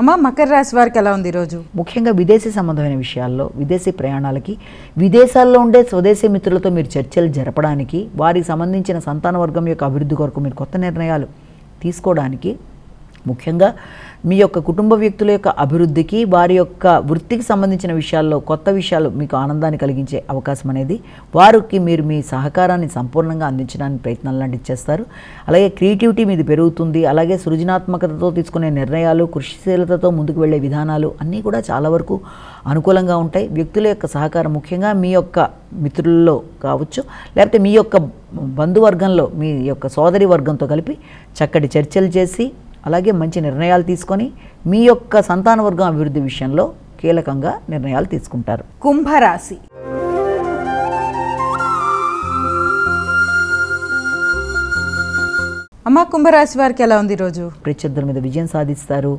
అమ్మ మకర రాశి వారికి ఎలా ఉంది ఈరోజు? ముఖ్యంగా విదేశీ సంబంధమైన విషయాల్లో, విదేశీ ప్రయాణాలకి, విదేశాల్లో ఉండే స్వదేశీ మిత్రులతో మీరు చర్చలు జరపడానికి, వారికి సంబంధించిన సంతాన వర్గం యొక్క అభివృద్ధి కొరకు మీరు కొత్త నిర్ణయాలు తీసుకోవడానికి, ముఖ్యంగా మీ యొక్క కుటుంబ వ్యక్తుల యొక్క అభివృద్ధికి, వారి యొక్క వృత్తికి సంబంధించిన విషయాల్లో కొత్త విషయాలు మీకు ఆనందాన్ని కలిగించే అవకాశం అనేది, వారికి మీరు మీ సహకారాన్ని సంపూర్ణంగా అందించడానికి ప్రయత్నాలు లాంటివి చేస్తారు. అలాగే క్రియేటివిటీ మీది పెరుగుతుంది. అలాగే సృజనాత్మకతతో తీసుకునే నిర్ణయాలు, కృషిశీలతతో ముందుకు వెళ్ళే విధానాలు అన్నీ కూడా చాలా వరకు అనుకూలంగా ఉంటాయి. వ్యక్తుల యొక్క సహకారం, ముఖ్యంగా మీ యొక్క మిత్రుల్లో కావచ్చు, లేకపోతే మీ యొక్క బంధువర్గంలో మీ యొక్క సోదరి వర్గంతో కలిపి చక్కటి చర్చలు చేసి, అలాగే మంచి నిర్ణయాలు తీసుకొని మీ యొక్క సంతాన వర్గం అభివృద్ధి విషయంలో కీలకంగా నిర్ణయాలు తీసుకుంటారు. కుంభరాశి. అమ్మ కుంభరాశి వారికి ఎలా ఉంది ఈరోజు? ప్రత్యర్థుల మీద విజయం సాధిస్తారు.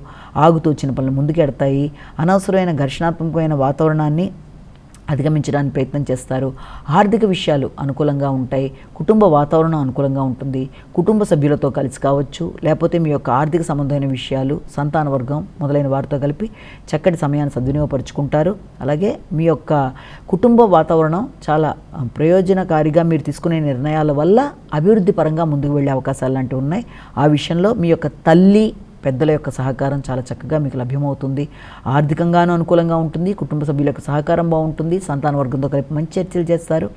ఆగుతూ వచ్చిన పనులు ముందుకెడతాయి. అనవసరమైన ఘర్షణాత్మకమైన వాతావరణాన్ని అధిగమించడానికి ప్రయత్నం చేస్తారు. ఆర్థిక విషయాలు అనుకూలంగా ఉంటాయి. కుటుంబ వాతావరణం అనుకూలంగా ఉంటుంది. కుటుంబ సభ్యులతో కలిసి కావచ్చు, లేకపోతే మీ యొక్క ఆర్థిక సంబంధమైన విషయాలు, సంతాన వర్గం మొదలైన వారితో కలిపి చక్కటి సమయాన్ని సద్వినియోగపరుచుకుంటారు. అలాగే మీ యొక్క కుటుంబ వాతావరణం చాలా ప్రయోజనకారిగా మీరు తీసుకునే నిర్ణయాల వల్ల అభివృద్ధి పరంగా ముందుకు వెళ్ళే అవకాశాలు లాంటివి ఉన్నాయి. ఆ విషయంలో మీ యొక్క తల్లి, పెద్దల యొక్క సహకారం చాలా చక్కగా మీకు లభ్యమవుతుంది. ఆర్థికంగానూ అనుకూలంగా ఉంటుంది. కుటుంబ సభ్యుల యొక్క సహకారం బాగుంటుంది. సంతాన వర్గంతో కలిపి మంచి చర్చలు చేస్తారు.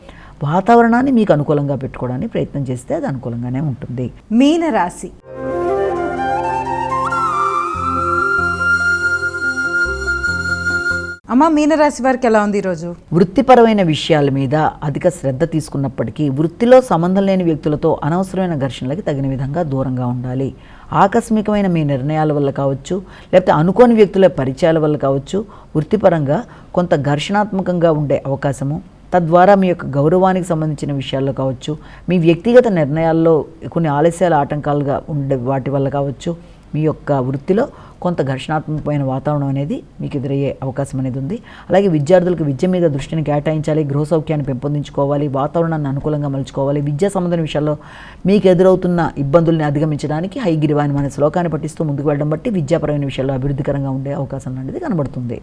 వాతావరణాన్ని మీకు అనుకూలంగా పెట్టుకోవడానికి ప్రయత్నం చేస్తే అది అనుకూలంగానే ఉంటుంది. మీనరాశి. అమ్మ మీనరాశి వారికి ఎలా ఉంది ఈరోజు? వృత్తిపరమైన విషయాల మీద అధిక శ్రద్ధ తీసుకున్నప్పటికీ, వృత్తిలో సంబంధం లేని వ్యక్తులతో అనవసరమైన ఘర్షణలకి తగిన విధంగా దూరంగా ఉండాలి. ఆకస్మికమైన మీ నిర్ణయాల వల్ల కావచ్చు, లేకపోతే అనుకోని వ్యక్తుల పరిచయాల వల్ల కావచ్చు, వృత్తిపరంగా కొంత ఘర్షణాత్మకంగా ఉండే అవకాశము, తద్వారా మీ యొక్క గౌరవానికి సంబంధించిన విషయాల్లో కావచ్చు, మీ వ్యక్తిగత నిర్ణయాల్లో కొన్ని ఆలస్యాల ఆటంకాలుగా ఉండే వాటి వల్ల కావచ్చు, మీ యొక్క వృత్తిలో కొంత ఘర్షణాత్మకమైన వాతావరణం అనేది మీకు ఎదురయ్యే అవకాశం అనేది ఉంది. అలాగే విద్యార్థులకు విద్య మీద దృష్టిని కేటాయించాలి. గృహ సౌఖ్యాన్ని పెంపొందించుకోవాలి. వాతావరణాన్ని అనుకూలంగా మలుచుకోవాలి. విద్యా సంబంధమైన విషయాల్లో మీకు ఎదురవుతున్న ఇబ్బందుల్ని అధిగమించడానికి హైగిరివాని అనే శ్లోకాన్ని పఠిస్తూ ముందుకు వెళ్ళడం బట్టి విద్యాపరమైన విషయాల్లో అభివృద్ధికరంగా ఉండే అవకాశం అనేది కనబడుతుంది.